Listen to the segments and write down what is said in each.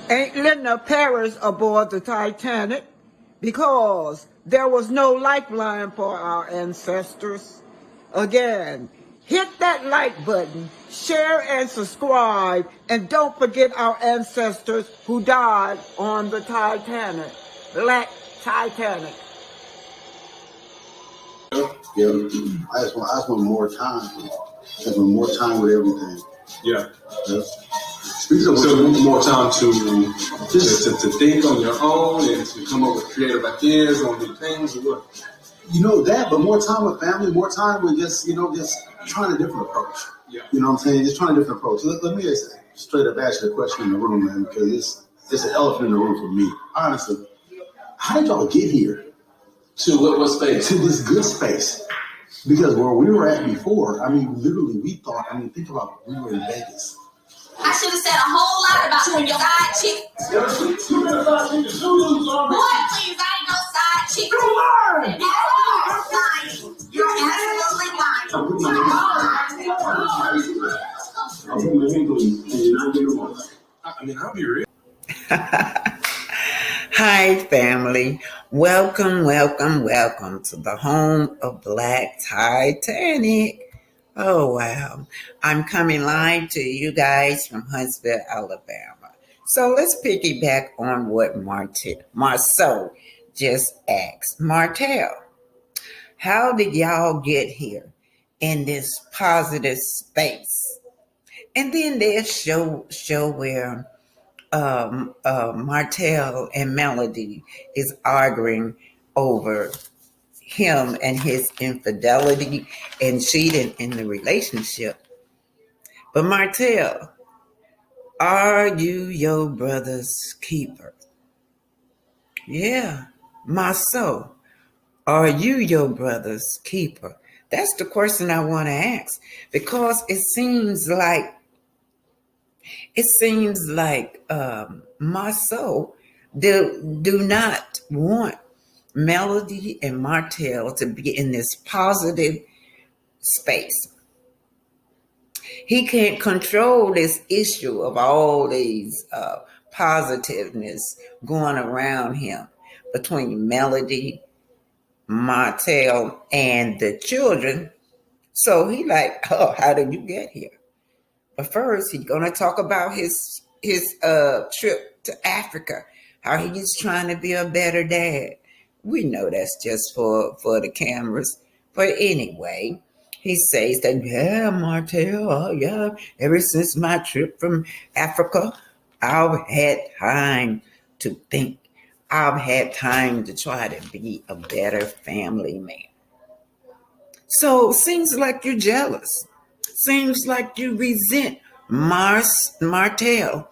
Ain't Linda perish aboard the Titanic because there was no lifeline for our ancestors. Again, hit that like button, share and subscribe, and don't forget our ancestors who died on the Titanic. Black Titanic. Yeah, I just want more time. I just want more time with everything. Yeah. Yeah. So more time to think on your own and to come up with creative ideas on new things or what? You know that, but more time with family, more time with just trying a different approach. Yeah. You know what I'm saying? Just trying a different approach. Let me just straight up ask you a question in the room, man, because it's an elephant in the room for me. Honestly, how did y'all get here? To what space? To this good space. Because where we were at before, I mean, literally, we thought, think about we were in Vegas. I should have said a whole lot about you and your side chick. Boy, please, I ain't no side chick. You're lying. You're absolutely lying. I'll be real. Hi, family. Welcome to the home of Black Titanic. Oh, wow. I'm coming live to you guys from Huntsville, Alabama. So let's piggyback on what Marceau just asked. Martel, how did y'all get here in this positive space? And then there's show where Martel and Melody is arguing over him and his infidelity and cheating in the relationship. But Martel, are you your brother's keeper? Yeah, Marceau, are you your brother's keeper? That's the question I want to ask, because it seems like Marceau do not want Melody and Martel to be in this positive space. He can't control this issue of all these positiveness going around him between Melody, Martel, and the children. So he like, oh, how did you get here? But first, he's going to talk about his trip to Africa, how he's trying to be a better dad. We know that's just for the cameras. But anyway, he says that, yeah, Martel, oh, yeah, ever since my trip from Africa, I've had time to think. I've had time to try to be a better family man. So seems like you're jealous. Seems like you resent Martel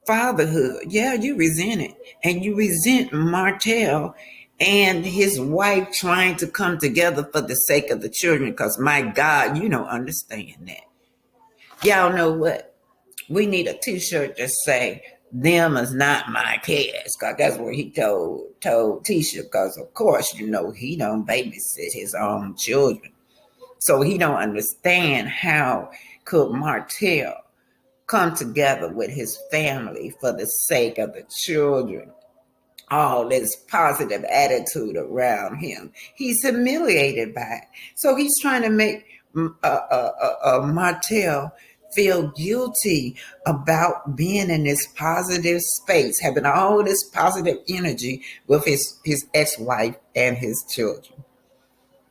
fatherhood. Yeah, you resent it. And you resent Martel and his wife trying to come together for the sake of the children, because my God, you don't understand that. Y'all know what? We need a t-shirt that say, them is not my kids, because that's what he told Tisha, because of course, he don't babysit his own children. So he don't understand how could Martel come together with his family for the sake of the children. All this positive attitude around him. He's humiliated by it. So he's trying to make Martel feel guilty about being in this positive space, having all this positive energy with his ex-wife and his children.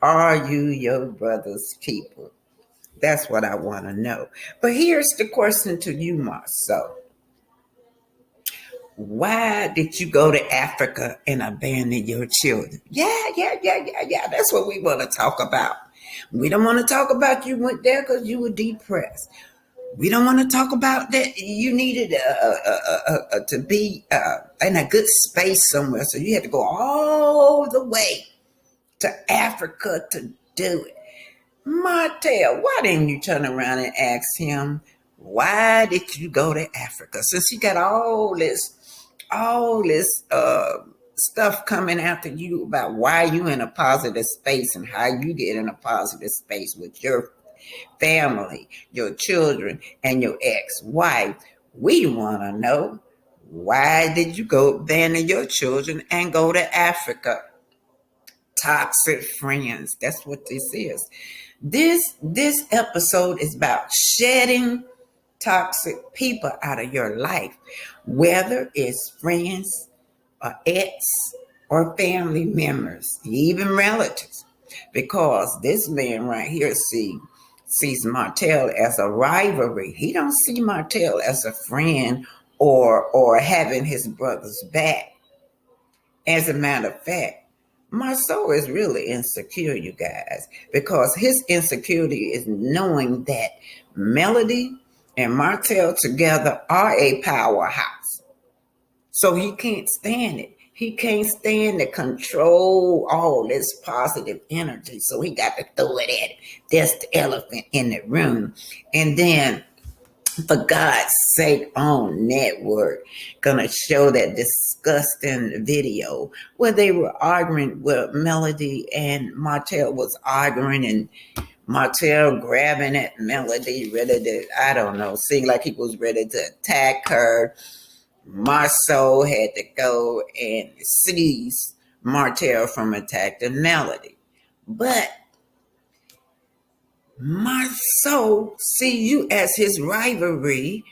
Are you your brother's keeper? That's what I want to know. But here's the question to you, Marceau. Why did you go to Africa and abandon your children? Yeah. That's what we want to talk about. We don't want to talk about you went there because you were depressed. We don't want to talk about that you needed to be in a good space somewhere, so you had to go all the way to Africa to do it. Martel, why didn't you turn around and ask him, why did you go to Africa? Since he got all this stuff coming after you about why you in a positive space and how you get in a positive space with your family, your children, and your ex-wife. We want to know, Why did you go abandon your children and go to Africa? Toxic friends. That's what this is. This episode is about shedding toxic people out of your life, whether it's friends or ex or family members, even relatives. Because this man right here sees Martel as a rivalry. He don't see Martel as a friend or having his brother's back. As a matter of fact, Marceau is really insecure, you guys, because his insecurity is knowing that Melody and Martel together are a powerhouse. So he can't stand it. He can't stand to control all this positive energy. So he got to throw it at it. That's the elephant in the room. And then, for God's sake, on network, gonna show that disgusting video where they were arguing, where Melody and Martel was arguing, and Martel grabbing at Melody, ready to, I don't know, seemed like he was ready to attack her. Marceau had to go and seize Martel from attacking Melody. But Marceau see you as his rivalry.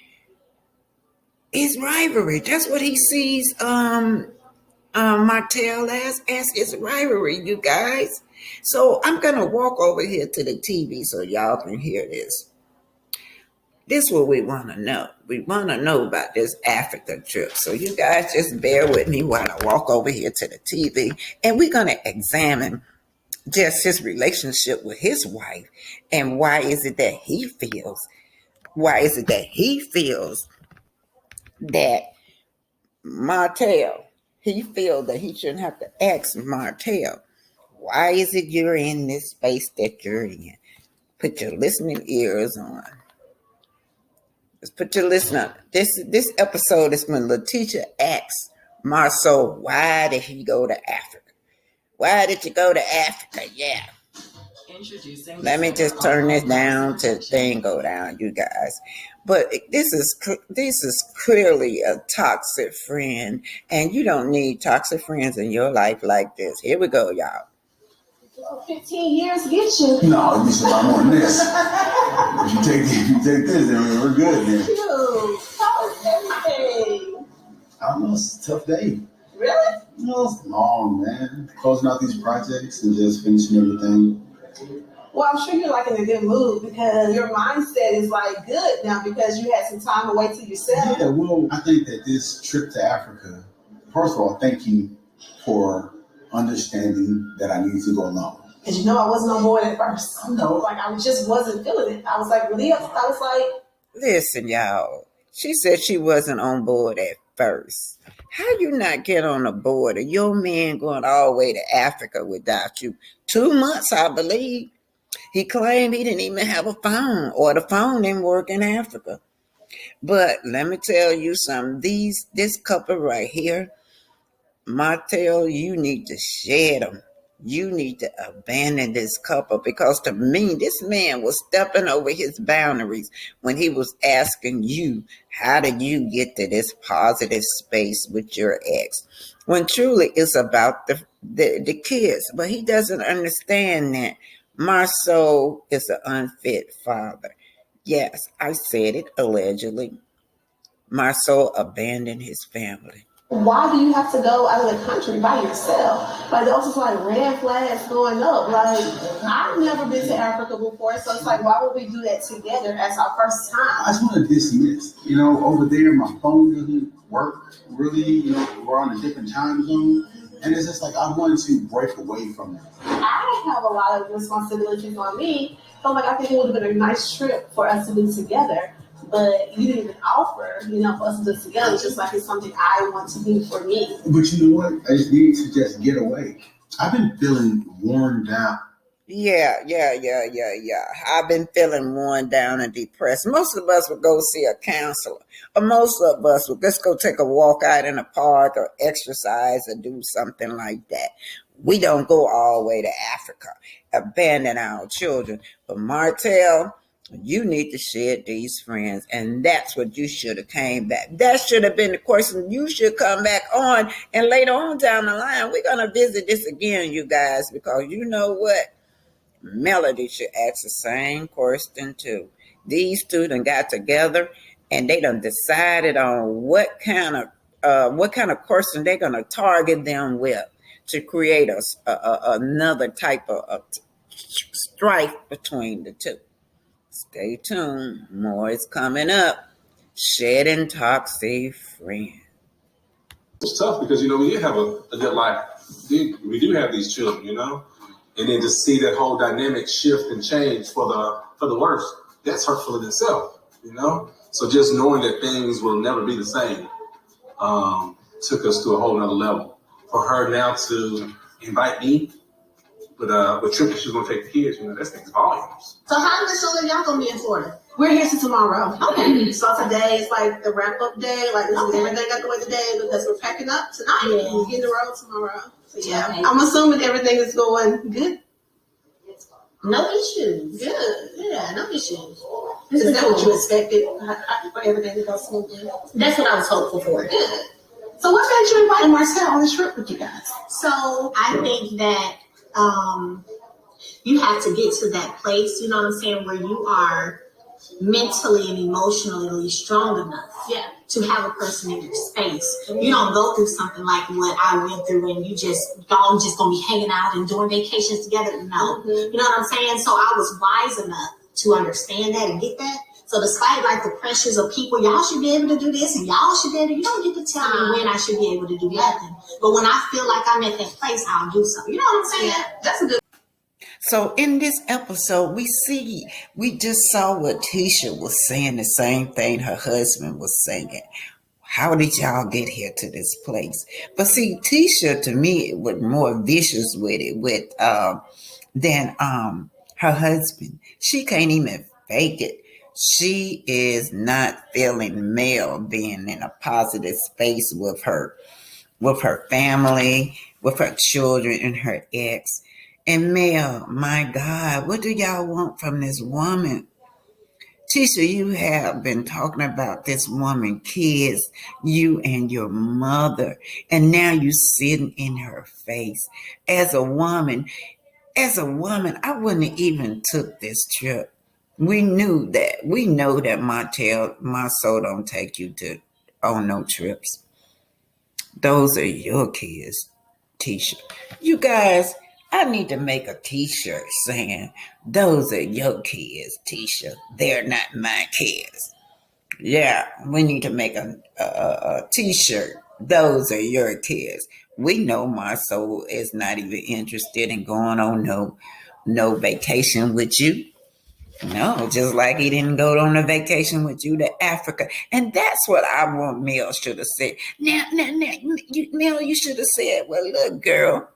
His rivalry. That's what he sees Martel as his rivalry, you guys. So I'm gonna walk over here to the TV so y'all can hear this. This is what we want to know. We want to know about this Africa trip. So you guys just bear with me while I walk over here to the TV, and we're gonna examine just his relationship with his wife, and why is it that he feels that Martel, he feels that he shouldn't have to ask Martel, why is it you're in this space that you're in? Put your listening ears on. Just put your listening on. This episode is when Letitia asks Marceau, why did he go to Africa? Why did you go to Africa? Yeah. Introducing. Let me just turn this down to thing go down, you guys. But this is clearly a toxic friend, and you don't need toxic friends in your life like this. Here we go, y'all. 15 years get you. No, it needs a lot more than this. If you take this, then we're good. Then. How is everything? I don't know, it's a tough day. Really? No, it's long, man. Closing out these projects and just finishing everything. Well, I'm sure you're like in a good mood because your mindset is like good now because you had some time away to yourself. Yeah, well, I think that this trip to Africa, first of all, thank you for understanding that I needed to go alone. Because I wasn't on board at first. I know. Like I just wasn't feeling it. I was like really upset. I was like, listen, y'all. She said she wasn't on board at first. How you not get on the board of your man going all the way to Africa without you? 2 months, I believe. He claimed he didn't even have a phone, or the phone didn't work in Africa. But let me tell you something. This couple right here, Martel, you need to shed them. You need to abandon this couple, because to me, this man was stepping over his boundaries when he was asking you, how did you get to this positive space with your ex? When truly it's about the kids. But he doesn't understand that Marceau is an unfit father. Yes, I said it, allegedly. Marceau abandoned his family. why do you have to go out of the country by yourself? Like, those is like red flags going up. Like, I've never been to Africa before, so it's like, why would we do that together as our first time? I just want to dismiss. Over there, my phone doesn't work really. We're on a different time zone. And it's just like, I wanted to break away from that. I have a lot of responsibilities on me. So, like, I think it would have been a nice trip for us to do together. But you didn't even offer, for us to do together. It's just like it's something I want to do for me. But you know what? I just need to just get away. I've been feeling worn down. Yeah. I've been feeling worn down and depressed. Most of us would go see a counselor. Or most of us would just go take a walk out in a park or exercise or do something like that. We don't go all the way to Africa, abandon our children. But Martel, You need to shed these friends, and that's what you should have came back. That should have been the question you should come back on. And later on down the line, we're gonna visit this again, you guys, because you know what? Melody should ask the same question too. These two done got together, and they done decided on what kind of person they're gonna target them with to create another type of strife between the two. Stay tuned. More is coming up. Shedding toxic friends. It's tough because, we did have a good life. We do have these children, and then to see that whole dynamic shift and change for the worse, that's hurtful in itself. So just knowing that things will never be the same took us to a whole nother level. For her now to invite me with trip that she's gonna take the kids, that speaks volumes. So how much longer y'all gonna be in Florida? We're here till tomorrow. Okay. So today is like the wrap up day, like everything got the way today because we're packing up tonight. Yeah. We'll get the road tomorrow. So yeah, okay. I'm assuming everything is going good. No issues. Good. Yeah, no issues. Is that what you expected for everything to go smoothly? That's what I was hopeful for. Good. So what made you invite Martel on this trip with you guys? So I think that you have to get to that place, you know what I'm saying, where you are mentally and emotionally strong enough to have a person in your space. Mm-hmm. You don't go through something like what I went through and y'all just gonna be hanging out and doing vacations together. No. Mm-hmm. You know what I'm saying? So I was wise enough to understand that and get that. So despite like the pressures of people, y'all should be able to do this and y'all should be able to, you don't get to tell me when I should be able to do nothing. But when I feel like I'm at that place, I'll do something. You know what I'm saying? Yeah, that's a good. So in this episode, we just saw what Tisha was saying, the same thing her husband was saying. How did y'all get here to this place? But see, Tisha to me was more vicious with it than her husband. She can't even fake it. She is not feeling Mel being in a positive space with her family, with her children, and her ex. And Mel, my God, what do y'all want from this woman? Tisha, you have been talking about this woman, kids, you and your mother, and now you sitting in her face. As a woman, I wouldn't have even took this trip. We know that Martel don't take you on no trips. Those are your kids, Tisha. You guys, I need to make a t-shirt saying, those are your kids, Tisha. They're not my kids. Yeah, we need to make a t-shirt. Those are your kids. We know Marcel is not even interested in going on no vacation with you. No, just like he didn't go on a vacation with you to Africa. And that's what I want Mel should have said. Now, Mel, you should have said, well, look, girl,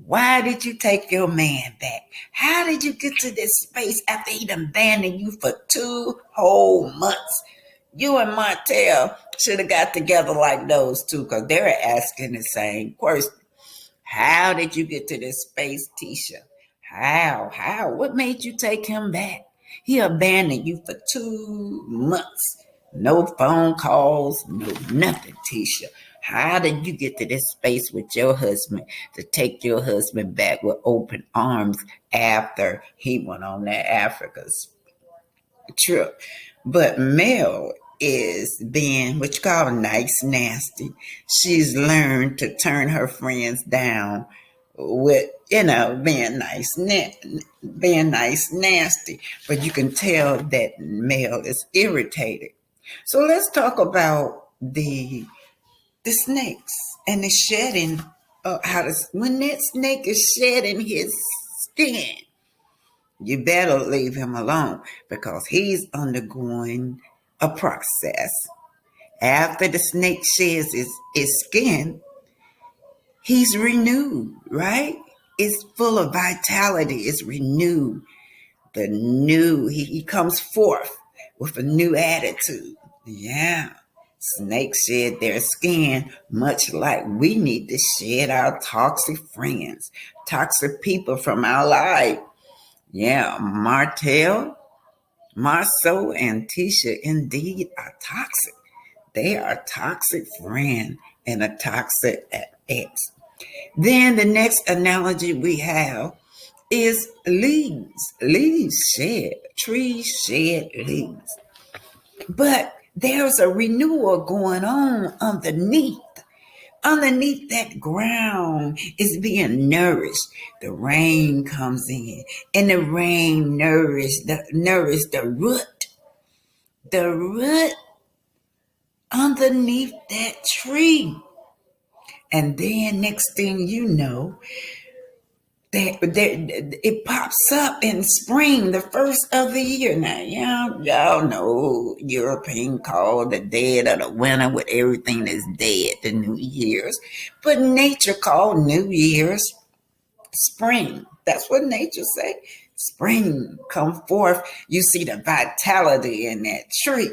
why did you take your man back? How did you get to this space after he done abandoned you for 2 whole months? You and Martel should have got together like those two because they were asking the same question. How did you get to this space, Tisha? How? What made you take him back? He abandoned you for 2 months. No phone calls, no nothing, Tisha. How did you get to this space with your husband to take your husband back with open arms after he went on that Africa's trip? But Mel is being what you call nice nasty. She's learned to turn her friends down with being nice nasty, but you can tell that Mel is irritated. So let's talk about the snakes and the shedding of when that snake is shedding his skin, you better leave him alone because he's undergoing a process. After the snake sheds his skin, he's renewed, right? It's full of vitality. It's renewed. He comes forth with a new attitude. Yeah. Snakes shed their skin much like we need to shed our toxic friends, toxic people from our life. Yeah, Martel Marceau and Tisha indeed are toxic. They are a toxic friend and a toxic ex. Then the next analogy we have is leaves. Leaves shed, trees shed leaves. But there's a renewal going on underneath. Underneath that ground is being nourished. The rain comes in, and the rain nourishes the root. The root underneath that tree. And then next thing you know, it pops up in spring, the first of the year. Now, y'all know European call the dead of the winter with everything that's dead, the New Year's. But nature called New Year's spring. That's what nature say. Spring come forth. You see the vitality in that tree.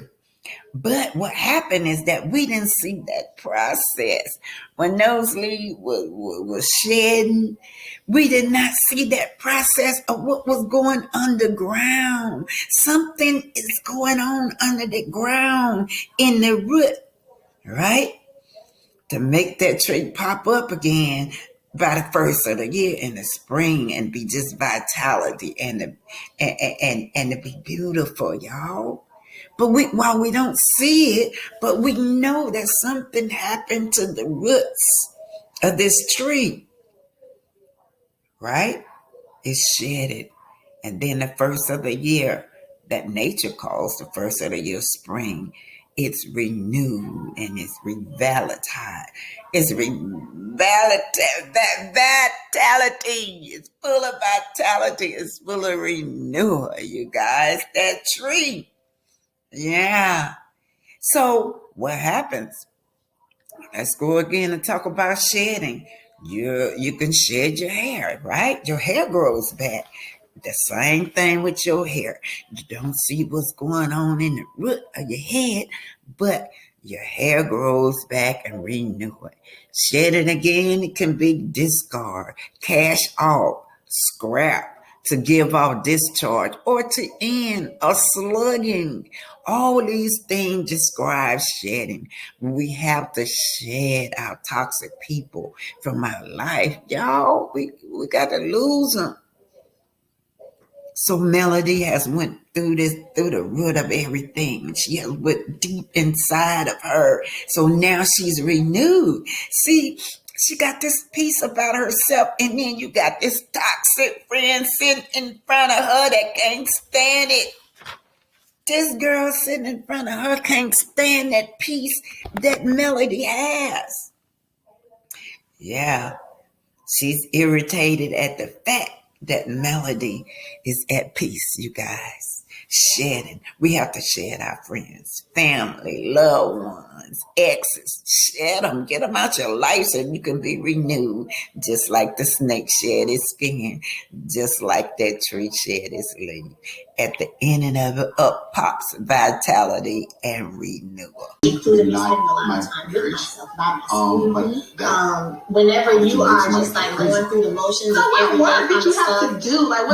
But what happened is that we didn't see that process. When those leaves was shedding, we did not see that process of what was going underground. Something is going on under the ground in the root, right? To make that tree pop up again by the first of the year in the spring and be just vitality and to be beautiful, y'all. But while we don't see it, but we know that something happened to the roots of this tree, right? It's shedded. And then the first of the year, that nature calls the first of the year spring, it's renewed and it's revitalized. It's that vitality. It's full of vitality. It's full of renewal, you guys. That tree. Yeah. So what happens? Let's go again and talk about shedding. You can shed your hair, right? Your hair grows back. The same thing with your hair. You don't see what's going on in the root of your head, but your hair grows back and renew it. Shedding again, it can be discard, cash off, scrap, to give off discharge, or to end a slugging. All these things describe shedding. We have to shed our toxic people from our life. Y'all, we got to lose them. So Melody has went through the root of everything. She has went deep inside of her. So now she's renewed. See, she got this piece about herself, and then you got this toxic friend sitting in front of her that can't stand it. This girl sitting in front of her can't stand that piece that Melody has. Yeah, she's irritated at the fact that Melody is at peace, you guys. Shedding. We have to shed our friends, family, loved ones, exes. Shed them. Get them out your life so you can be renewed. Just like the snake shed its skin. Just like that tree shed its leaf. At the ending of it, up pops vitality and renewal. Whenever you are just like going through the motions of everyday kind of stuff,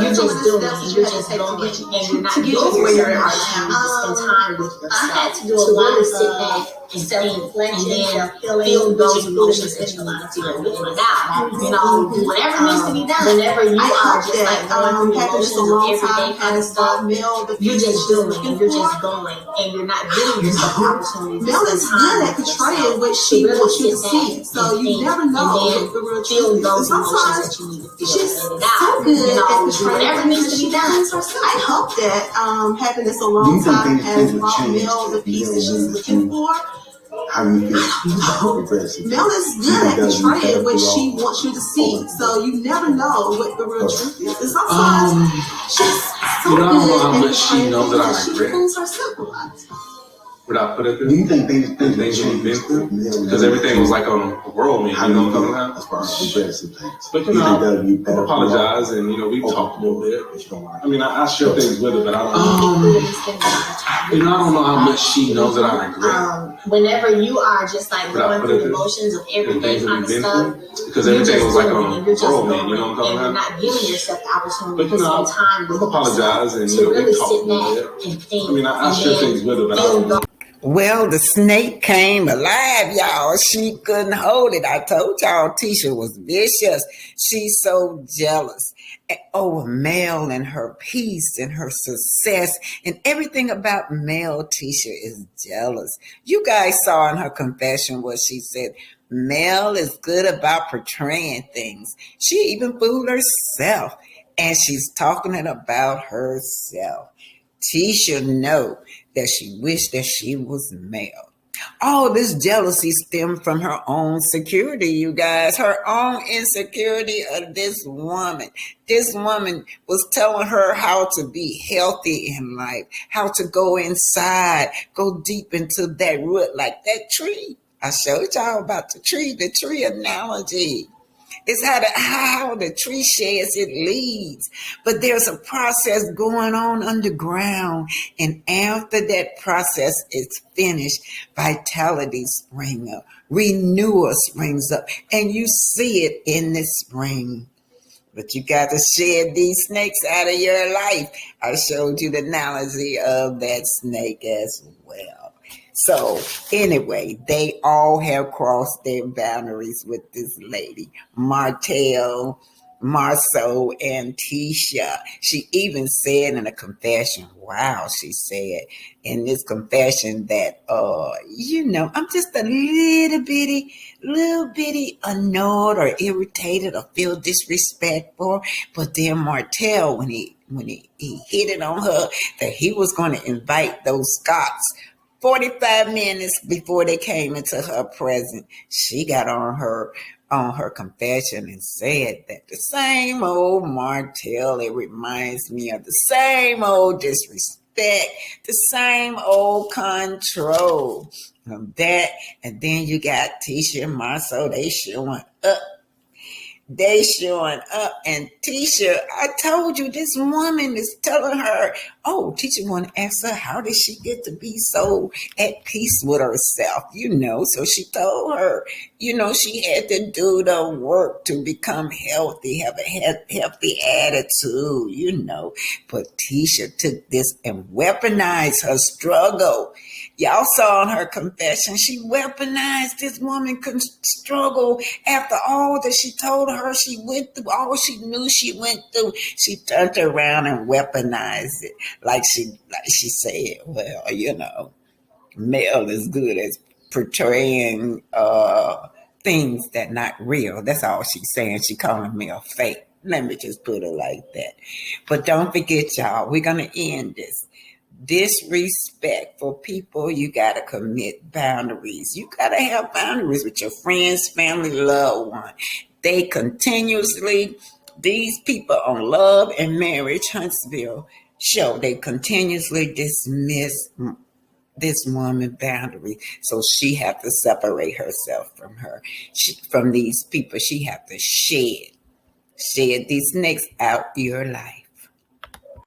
you're just doing it. You're just going, and you're not doing where you're at. Spend time with yourself. I had to do a lot of sit back and self-reflection, feel those emotions that you need to feel now. You know, do whatever needs to be done. Whenever you are just like going through the motions of everyday kind of stuff, you're just doing it. You're just going, and you're not giving yourself opportunities. Mel is good at portraying what she wants you to see, so you never know the real feel those emotions that you need to feel. She's so good at portraying whatever needs to be done. I hope that having this a long time has brought Mel the piece that she's looking for. How do you feel? Mel is good at portraying what she wants you to see, so you never know what the real truth is. And sometimes she's so good how much at she knows that I she regret. fools herself a lot. Without put it through. Do you think things you've been through? Because everything was like on a whirlwind, how you do know you what I'm feel talking about? as far as aggressive things? But you know, I apologize, and you know, we've talked a little bit. I mean, I share things with her, but I don't. You know, I don't know how much she knows that I regret. Whenever you are just like going through the motions of everyday kind of stuff, because everything was like on you're just whirlwind, you know what I'm talking and you're about? not giving yourself the opportunity But you know, to spend time with I apologize and to you know, really we sit talked back and think. I mean, I share things with her, but Well, the snake came alive, y'all. She couldn't hold it. I told y'all Tisha was vicious. She's so jealous over Mel and her peace and her success, and everything about Mel. Tisha is jealous. You guys saw in her confession what she said. Mel is good about portraying things. She even fooled herself, and she's talking about herself. Tisha know that she wished that she was male. All this jealousy stemmed from her own security, you guys. Her own insecurity of this woman. This woman was telling her how to be healthy in life, how to go inside, go deep into that root like that tree. I showed y'all about the tree analogy. It's how the tree sheds its leaves. But there's a process going on underground. And after that process is finished, vitality springs up. Renewal springs up. And you see it in the spring. But you got to shed these snakes out of your life. I showed you the analogy of that snake as well. So anyway, they all have crossed their boundaries with this lady, Martel, Marceau, and Tisha. She even said in a confession, wow, she said in this confession that, I'm just a little bitty annoyed or irritated or feel disrespectful. But then Martel, when he hit it on her that he was going to invite those Scots 45 minutes before they came into her presence, she got on her confession and said that the same old Martel, it reminds me of the same old disrespect, the same old control of that. And then you got Tisha and Marceau, they showing up. And Tisha, I told you this woman is telling her, Tisha want to ask her, how did she get to be so at peace with herself? So she told her, she had to do the work to become healthy, have a healthy attitude, But Tisha took this and weaponized her struggle. Y'all saw in her confession, she weaponized this woman's struggle after all that she told her she went through, all she knew she went through. She turned around and weaponized it. Like she said, well, Mel is good at portraying things that not real. That's all she's saying. She calling Mel fake. Let me just put it like that. But don't forget, y'all, we're going to end this. Disrespect for people, you got to commit boundaries. You got to have boundaries with your friends, family, loved one. They continuously, these people on Love and Marriage Huntsville show, they continuously dismiss this woman boundary. So she have to separate herself from these people. She have to shed these snakes out your life.